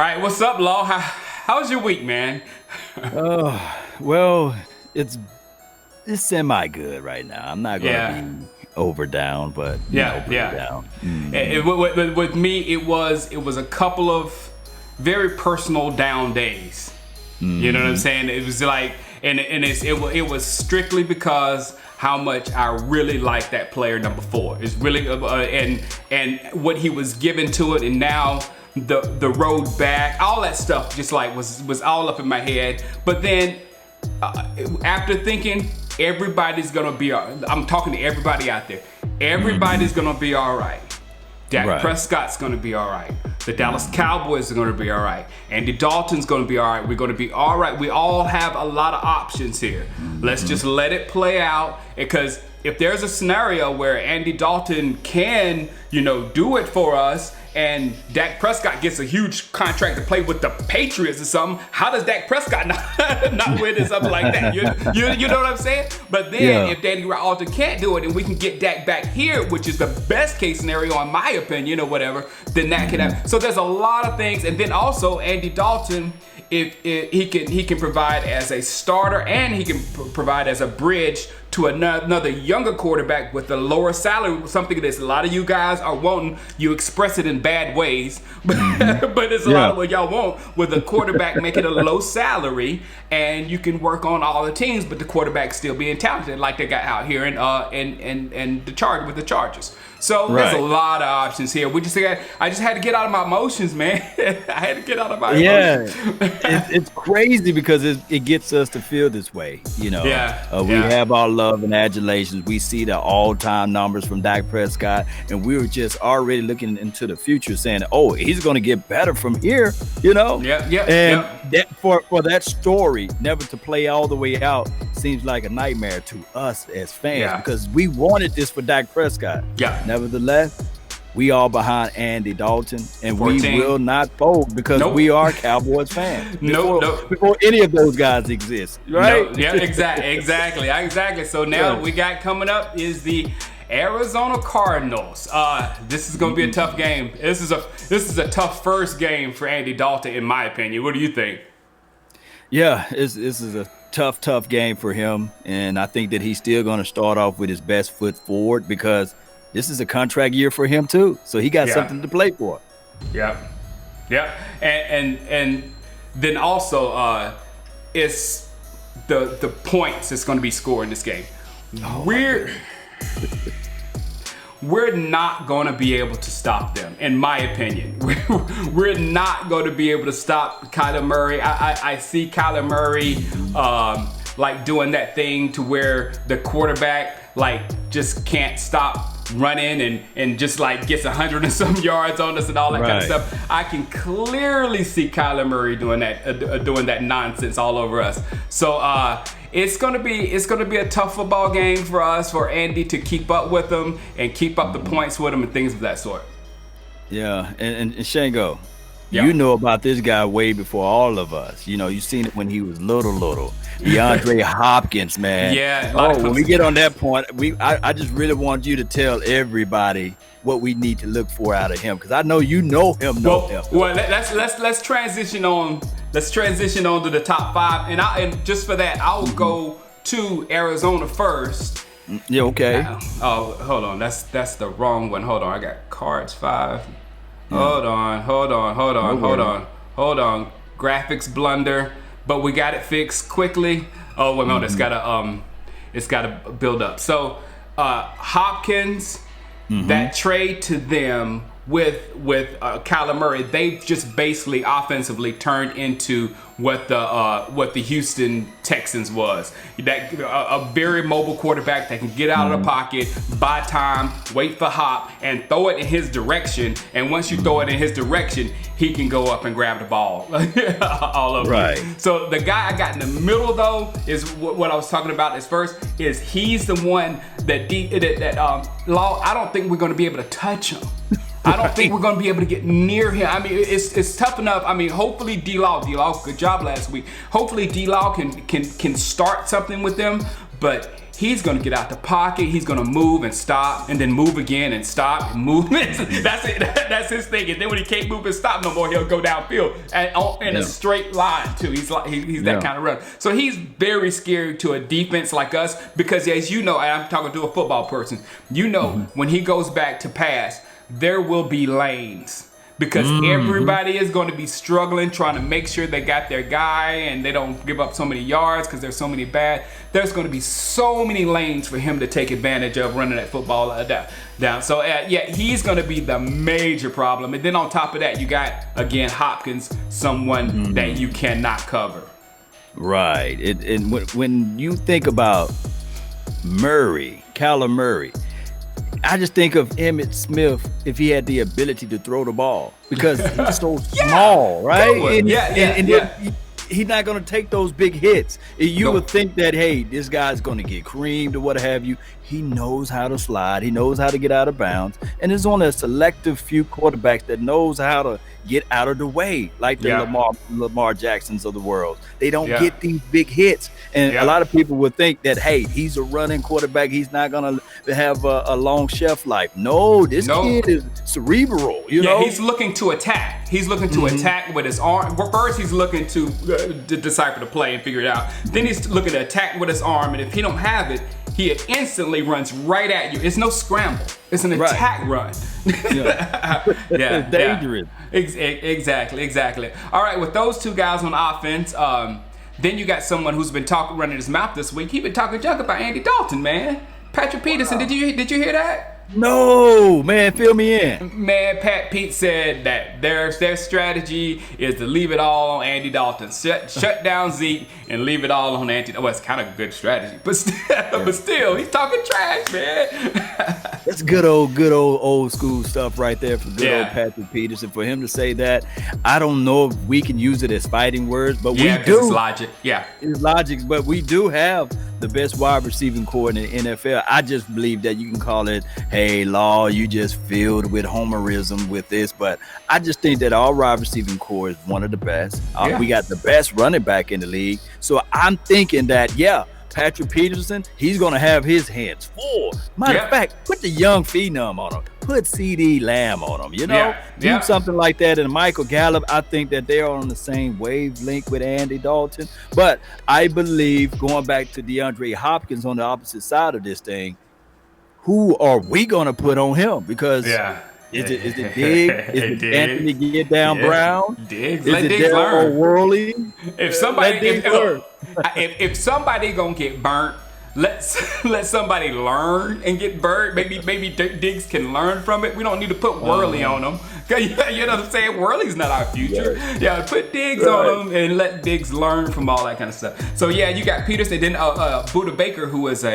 All right, what's up, Law? How's your week, man? Well, it's semi good right now. I'm not gonna Yeah, be over down, but yeah, pretty yeah. down. With me, it was a couple of very personal down days. You know what I'm saying? It was like, it was strictly because how much I really like that player number 4. It's really and what he was given to it, and now the road back, all that stuff just like was all up in my head. But then after thinking, everybody's gonna be. I'm talking to everybody out there. Everybody's gonna be all right. Dak Prescott's going to be all right. The Dallas Cowboys are going to be all right. Andy Dalton's going to be all right. We're going to be all right. We all have a lot of options here. Let's just let it play out, because if there's a scenario where Andy Dalton can, do it for us, and Dak Prescott gets a huge contract to play with the Patriots or something, how does Dak Prescott not win or something like that? You know what I'm saying? But then if Danny Dalton can't do it and we can get Dak back here, which is the best case scenario in my opinion or whatever, then that can happen. So there's a lot of things. And then also Andy Dalton, if he can provide as a starter, and he can provide as a bridge to another younger quarterback with a lower salary, something that a lot of you guys are wanting. You express it in bad ways, but it's a lot of what y'all want, with a quarterback making a low salary, and you can work on all the teams, but the quarterback still being talented, like they got out here in the Chargers. So there's a lot of options here. I just had to get out of my emotions, man. I had to get out of my emotions. It's crazy because it gets us to feel this way. We have our love and adulation. We see the all-time numbers from Dak Prescott, and we were just already looking into the future, saying, "Oh, he's going to get better from here." That for that story never to play all the way out seems like a nightmare to us as fans, because we wanted this for Dak Prescott. Nevertheless, we are behind Andy Dalton, and 14. We will not fold because we are Cowboys fans. Before any of those guys exist, right? Exactly. So now we got coming up is the Arizona Cardinals. This is going to be a tough game. This is a tough first game for Andy Dalton, in my opinion. What do you think? Yeah, this is a tough game for him, and I think that he's still going to start off with his best foot forward, because this is a contract year for him too, so he got something to play for. Yeah, and then also it's the points that's going to be scored in this game. We're not going to be able to stop them, in my opinion. We're not going to be able to stop Kyler Murray. I see Kyler Murray like doing that thing to where the quarterback like just can't stop running and just like gets 100 and some yards on us and all that kind of stuff. I can clearly see Kyler Murray doing that nonsense all over us. So it's gonna be a tough football game for us, for Andy to keep up with them and keep up the points with them and things of that sort. Yeah, and Shango, you know about this guy way before all of us. You've seen it when he was little. DeAndre Hopkins, man. Yeah. When we get on that point, I just really want you to tell everybody what we need to look for out of him, because I know you know him. Well, let's transition on. Let's transition on to the top 5, and just for that, I'll go to Arizona first. Yeah, okay. Hold on, that's the wrong one. Hold on, I got Cards 5. Hold on. Graphics blunder, but we got it fixed quickly. Oh wait, no, it's gotta build up. So Hopkins, that trade to them with Kyler Murray, they've just basically offensively turned into what the Houston Texans was. That a very mobile quarterback that can get out of the pocket, buy time, wait for Hop, and throw it in his direction. And once you throw it in his direction, he can go up and grab the ball all over. Right. So the guy I got in the middle though is what I was talking about. Is first is he's the one that Law. I don't think we're going to be able to touch him. I don't think we're going to be able to get near him. I mean, it's tough enough. I mean, hopefully D-Law, good job last week. Hopefully D-Law can start something with them, but he's going to get out the pocket, he's going to move and stop, and then move again and stop and move. That's it. That's his thing. And then when he can't move and stop no more, he'll go downfield in a straight line too. He's that kind of runner. So he's very scary to a defense like us because, as you know, and I'm talking to a football person, you know, when he goes back to pass, there will be lanes. Because everybody is going to be struggling, trying to make sure they got their guy and they don't give up so many yards because there's so many bad. There's going to be so many lanes for him to take advantage of running that football down. So, he's going to be the major problem. And then on top of that, you got, again, Hopkins, someone that you cannot cover. Right. And when you think about Kyler Murray, I just think of Emmitt Smith if he had the ability to throw the ball because he's so small, right? And he's not going to take those big hits. You would think that, hey, this guy's going to get creamed or what have you. He knows how to slide. He knows how to get out of bounds. And there's only a selective few quarterbacks that knows how to get out of the way, like the Lamar Jacksons of the world. They don't get these big hits. And a lot of people would think that, hey, he's a running quarterback. He's not going to have a long shelf life. No, this kid is cerebral. You know, he's looking to attack. He's looking to attack with his arm. First, he's looking to decipher the play and figure it out. Then he's looking to attack with his arm. And if he don't have it, he instantly runs right at you. It's no scramble. It's an attack run. It's dangerous. Exactly. All right, with those two guys on offense, then you got someone who's been running his mouth this week. He's been talking junk about Andy Dalton, man. Patrick Peterson, did you hear that? No, man, fill me in. Man, Pat Pete said that their strategy is to leave it all on Andy Dalton. Shut down Zeke and leave it all on Andy. Well, it's kind of a good strategy, but still, he's talking trash, man. That's good old school stuff right there for good old Patrick Peterson. For him to say that, I don't know if we can use it as fighting words, but we do. It's logic. Yeah, it's logic, but we do have the best wide receiving core in the NFL. I just believe that you can call it, hey, Law, you just filled with homerism with this, but I just think that our wide receiving core is one of the best. We got the best running back in the league. So I'm thinking that, Patrick Peterson, he's going to have his hands full. Matter of fact, put the young phenom on him. Put CD Lamb on him, do something like that. And Michael Gallup, I think that they are on the same wavelength with Andy Dalton. But I believe, going back to DeAndre Hopkins on the opposite side of this thing, who are we going to put on him? Because is it Diggs? Is it Anthony Get Down Brown? Diggs. Is it Daryl Worley? If somebody gonna get burnt, let somebody learn and get burnt. Maybe Diggs can learn from it. We don't need to put Worley on him. You know what I'm saying? Worley's not our future. Put Diggs on him and let Diggs learn from all that kind of stuff. So you got Peterson, then Budda Baker, who's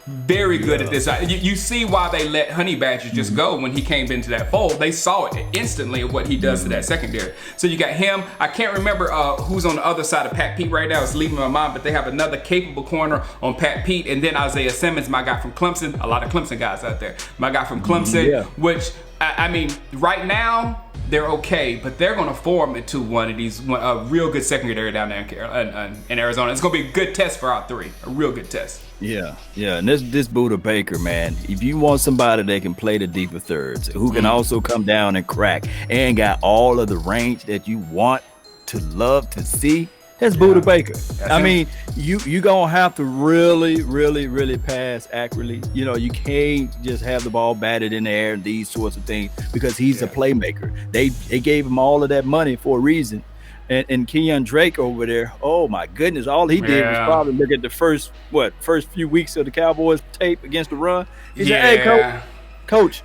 very good at this. You see why they let Honey Badger just go when he came into that fold. They saw it instantly what he does to that secondary. So you got him. I can't remember who's on the other side of Pat Pete right now. It's leaving my mind, but they have another capable corner on Pat Pete, and then Isaiah Simmons, my guy from Clemson. A lot of Clemson guys out there. My guy from Clemson, which I mean, right now they're okay, but they're going to form into one of these a real good secondary down there in Arizona. It's going to be a good test for our three. A real good test. Yeah, and this Budda Baker, man, if you want somebody that can play the deeper thirds, who can also come down and crack and got all of the range that you want to love to see, that's Budda Baker. I mean, you gonna have to really pass accurately. You can't just have the ball batted in the air and these sorts of things because he's a playmaker. They gave him all of that money for a reason. And Kenyon Drake over there, oh my goodness, all he did was probably look at the first few weeks of the Cowboys tape against the run. He said, hey, coach,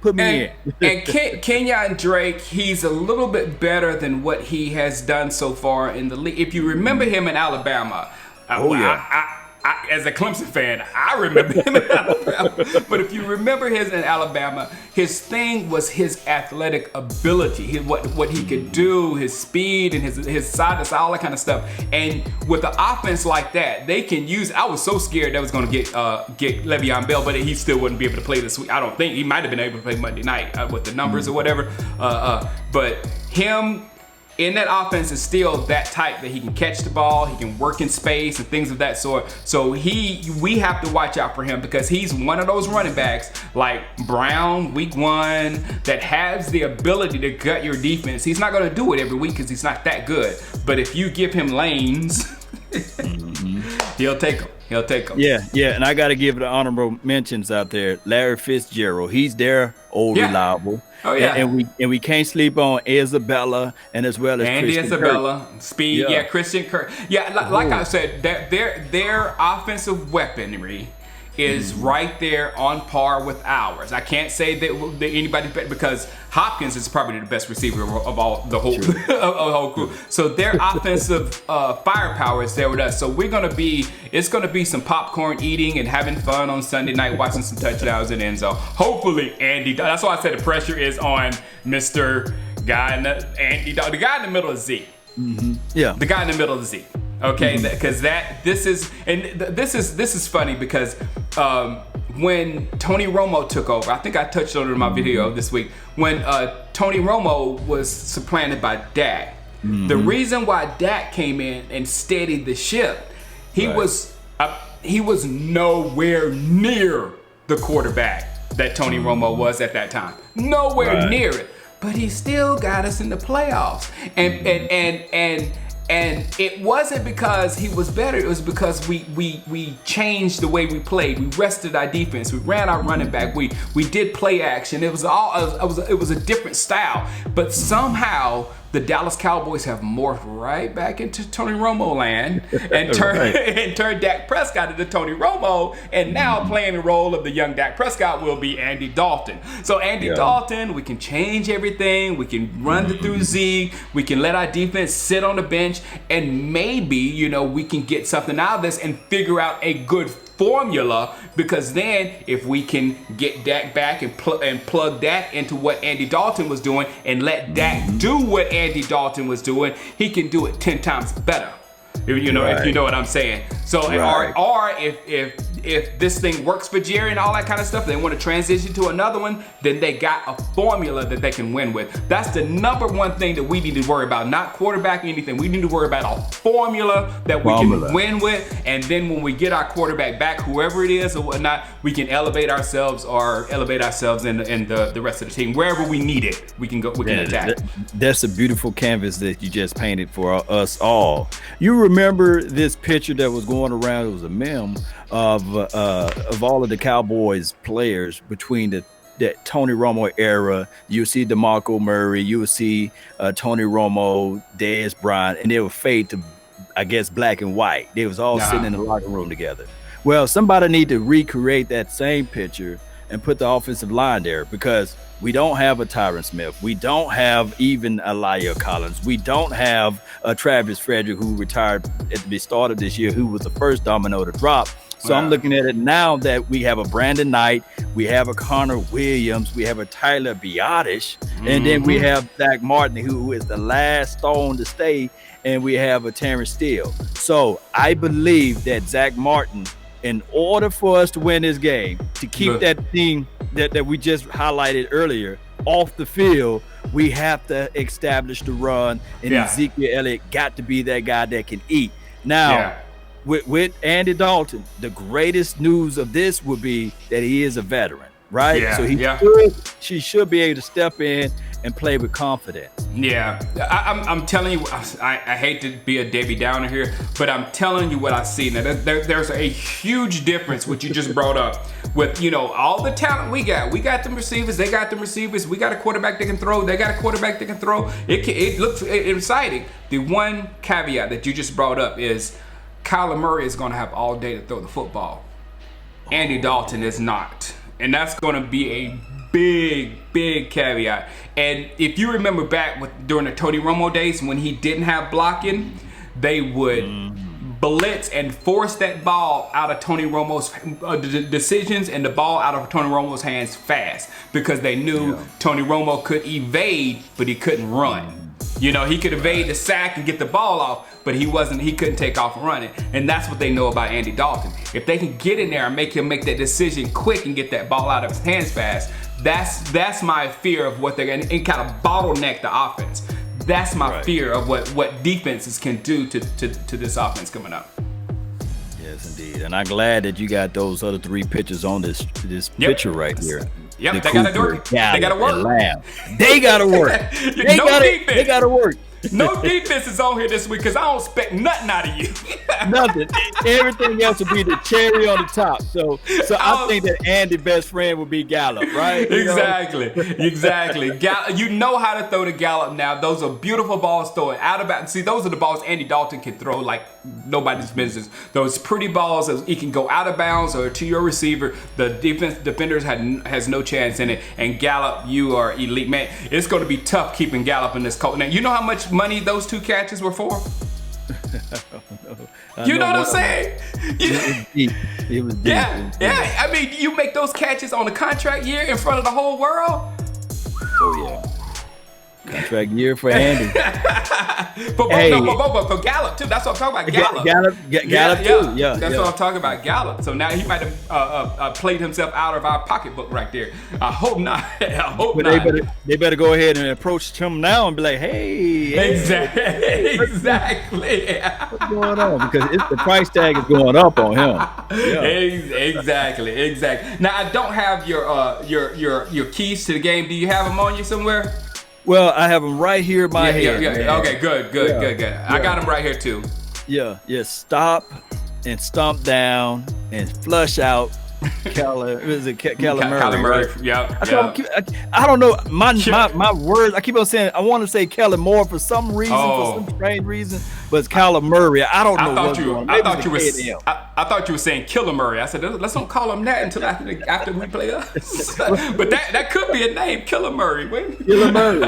put me in. And Kenyon Drake, he's a little bit better than what he has done so far in the league. If you remember him in Alabama, I, as a Clemson fan, I remember him in Alabama. But if you remember his in Alabama, his thing was his athletic ability, what he could do, his speed and his side to side, all that kind of stuff. And with an offense like that, they can use. I was so scared that was going to get Le'Veon Bell, but he still wouldn't be able to play this week. I don't think he might have been able to play Monday night with the numbers or whatever. But him in that offense is still that type that he can catch the ball, he can work in space and things of that sort. So we have to watch out for him because he's one of those running backs like Brown, week 1, that has the ability to gut your defense. He's not going to do it every week because he's not that good. But if you give him lanes, he'll take them. He'll take them. Yeah, and I got to give the honorable mentions out there. Larry Fitzgerald, he's there, reliable. Oh yeah, and we can't sleep on Isabella and as well as Andy Christian Isabella, Kirk. Speed. Yeah, Christian Kirk. Yeah, like I said, their offensive weaponry is right there on par with ours. I can't say that anybody because Hopkins is probably the best receiver of all the whole of the whole crew. So their offensive firepower is there with us. So it's gonna be some popcorn eating and having fun on Sunday night, watching some touchdowns in the end zone. Hopefully, Andy. That's why I said the pressure is on Mr. Guy in Andy. The guy in the middle of Z. Yeah. The guy in the middle of Z. Okay, because this is funny because when Tony Romo took over, I think I touched on it in my video this week. When Tony Romo was supplanted by Dak, the reason why Dak came in and steadied the ship, he was nowhere near the quarterback that Tony Romo was at that time. Nowhere near it, but he still got us in the playoffs, and it wasn't because he was better. It was because we changed the way we played. We rested our defense. We ran our running back. We did play action. It was a different style. But somehow the Dallas Cowboys have morphed right back into Tony Romo land and turned Dak Prescott into Tony Romo, and now playing the role of the young Dak Prescott will be Andy Dalton. So Andy Dalton, we can change everything. We can run through Z. We can let our defense sit on the bench, and maybe we can get something out of this and figure out a good formula, because then if we can get Dak back and plug Dak into what Andy Dalton was doing and let Dak do what Andy Dalton was doing, he can do it 10 times better. If you know what I'm saying. So or if this thing works for Jerry and all that kind of stuff, they want to transition to another one, then they got a formula that they can win with. That's the number one thing that we need to worry about, not quarterback or anything. We need to worry about a formula that we can win with, and then when we get our quarterback back, whoever it is or whatnot, we can elevate ourselves in the rest of the team. Wherever we need it, we can attack. That's a beautiful canvas that you just painted for us all. You remember this picture that was going around? It was a meme of all of the Cowboys players between that Tony Romo era. You see DeMarco Murray, you would see Tony Romo, Dez Bryant, and they would fade to, I guess, black and white. They was all sitting in the locker room together. Well, somebody need to recreate that same picture and put the offensive line there, because we don't have a Tyron Smith. We don't have even Elijah Collins. We don't have Travis Frederick, who retired at the start of this year, who was the first domino to drop. So I'm looking at it now that we have a Brandon Knight, we have a Connor Williams, we have a Tyler Biotish, and then we have Zach Martin, who is the last stone to stay, and we have a Terrence Steele. So I believe that Zach Martin, in order for us to win this game, to keep that thing that we just highlighted earlier off the field, we have to establish the run, and Ezekiel Elliott got to be that guy that can eat. Now, with Andy Dalton, the greatest news of this would be that he is a veteran, right? Yeah, so she should be able to step in and play with confidence. Yeah, I'm telling you, I hate to be a Debbie Downer here, but I'm telling you what I see. Now, there's a huge difference, what you just brought up, with all the talent we got. We got them receivers, they got them receivers. We got a quarterback that can throw, they got a quarterback that can throw. It looks exciting. The one caveat that you just brought up is Kyler Murray is going to have all day to throw the football. Andy Dalton is not, and that's going to be a big caveat. And if you remember back during the Tony Romo days, when he didn't have blocking, they would blitz and force that ball out of Tony Romo's decisions and the ball out of Tony Romo's hands fast, because they knew Tony Romo could evade, but he couldn't run. He could evade the sack and get the ball off, but he couldn't take off and run it. And that's what they know about Andy Dalton. If they can get in there and make him make that decision quick and get that ball out of his hands fast, that's my fear of what they're going to, and kind of bottleneck the offense. That's my fear of what defenses can do to this offense coming up. Yes, indeed. And I'm glad that you got those other 3 pitchers on this picture right here. Yep, they got to work. They got to work. They got to work. They got to work. No defense is on here this week because I don't expect nothing out of you. Nothing. Everything else will be the cherry on the top. So I think that Andy's best friend would be Gallup, right? Exactly. You know how to throw the Gallup now. Those are beautiful balls throwing out of bounds. See, those are the balls Andy Dalton can throw like nobody's business. Those pretty balls, he can go out of bounds or to your receiver. The defenders has no chance in it. And Gallup, you are elite. Man, it's going to be tough keeping Gallup in this cold. Now, you know how much money those 2 catches were for? You know what I'm saying? It was deep. Yeah. I mean, you make those catches on a contract year in front of the whole world. Oh yeah. Contract year for Andy. But for Gallup too. That's what I'm talking about. Gallup too. Yeah. That's what I'm talking about. Gallup. So now he might have played himself out of our pocketbook right there. I hope not. They better go ahead and approach him now and be like, hey. Exactly. What's going on? Because the price tag is going up on him. Yeah. Exactly. Now I don't have your keys to the game. Do you have them on you somewhere? Well, I have them right here in my head. Yeah. Okay, good. Yeah. I got them right here too. Yeah. Stop and stomp down and flush out Kyler Murray. Right? Yeah. I don't know. My words, I keep on saying, I want to say Kellen Moore for some reason, for some strange reason, but it's Kyler Murray. I don't know what's going on. I thought you were saying Killer Murray. I said, let's don't call him that until after we play us. But that could be a name, Killer Murray. Killer Murray,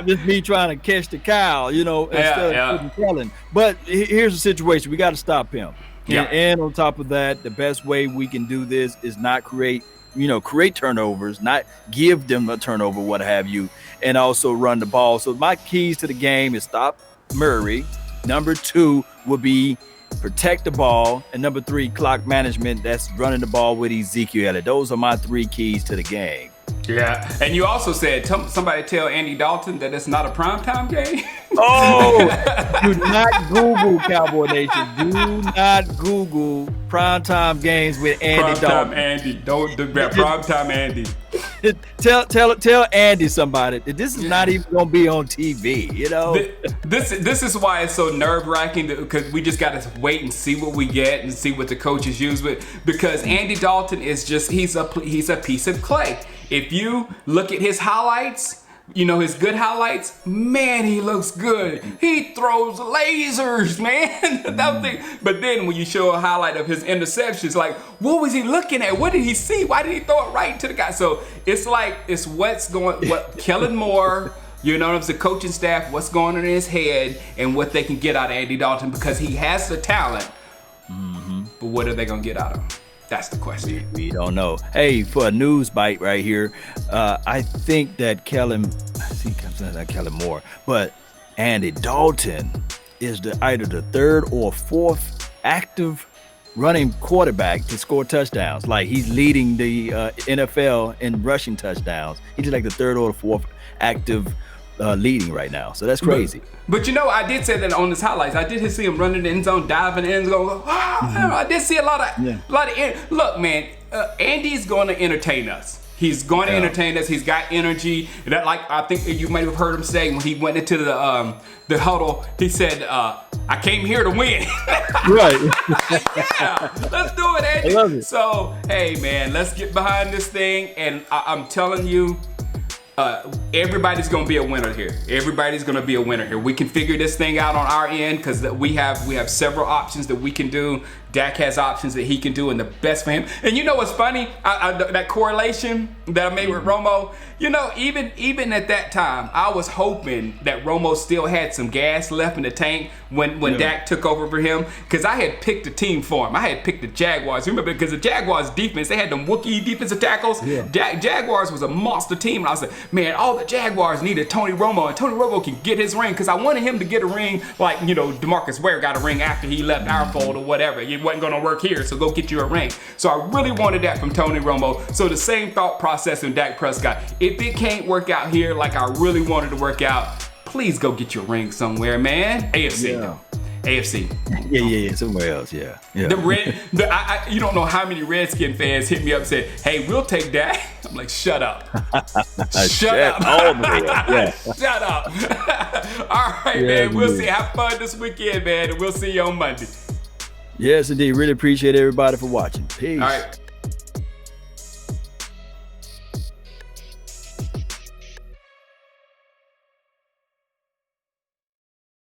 just me trying to catch the cow, instead of Kellen. But here's the situation. We got to stop him. Yeah. And on top of that, the best way we can do this is not create turnovers, not give them a turnover, what have you, and also run the ball. So my keys to the game is stop Murray. Number 2 would be protect the ball. And number 3, clock management. That's running the ball with Ezekiel Elliott. Those are my 3 keys to the game. Yeah, and you also said somebody tell Andy Dalton that it's not a primetime game. Oh, do not Google Cowboy Nation. Do not Google primetime games with Andy Dalton. Primetime Andy, don't do that. Primetime Andy. Tell Andy somebody that this is not even gonna be on TV. This is why it's so nerve-wracking because we just got to wait and see what we get and see what the coaches use with. Because Andy Dalton is he's a piece of clay. If you look at his highlights, his good highlights, man, he looks good. He throws lasers, man. But then when you show a highlight of his interceptions, like, what was he looking at? What did he see? Why did he throw it right to the guy? So it's what Kellen Moore, the coaching staff, what's going on in his head and what they can get out of Andy Dalton because he has the talent. Mm-hmm. But what are they going to get out of him? That's the question. We don't know. Hey, for a news bite right here, I think that Kellen Moore, but Andy Dalton is either the 3rd or 4th active running quarterback to score touchdowns. Like he's leading the NFL in rushing touchdowns. He's like the 3rd or the 4th active leading right now. So that's crazy. But I did say that on his highlights. I did see him running the end zone, diving in the end zone. I did see a lot of. Look, man, Andy's going to entertain us. He's going to entertain us. He's got energy. That, I think you might have heard him say when he went into the huddle. He said, "I came here to win." Right. Yeah, let's do it, Andy. I love it. So, hey, man, let's get behind this thing. And I'm telling you. Everybody's gonna be a winner here. Everybody's gonna be a winner here. We can figure this thing out on our end because we have several options that we can do. Dak has options that he can do, and the best for him. And you know what's funny? That correlation that I made with Romo. Even at that time, I was hoping that Romo still had some gas left in the tank when Dak took over for him, because I had picked a team for him. I had picked the Jaguars. Remember, because the Jaguars defense, they had them Wookiee defensive tackles. Yeah. Jaguars was a monster team, and I was like, man, all the Jaguars needed Tony Romo, and Tony Romo can get his ring, because I wanted him to get a ring like DeMarcus Ware got a ring after he left our fold or whatever. It wasn't going to work here, so go get you a ring. So I really wanted that from Tony Romo. So the same thought process in Dak Prescott. If it can't work out here like I really wanted to work out, please go get your ring somewhere, man. AFC. Yeah. AFC. Yeah, somewhere else. Yeah. You don't know how many Redskin fans hit me up and said, "Hey, we'll take Dak." I'm like, "Shut up, shut up, all the way. Yeah. Shut up." All right, man. We'll see. Have fun this weekend, man, and we'll see you on Monday. Yes, indeed. Really appreciate everybody for watching. Peace. All right.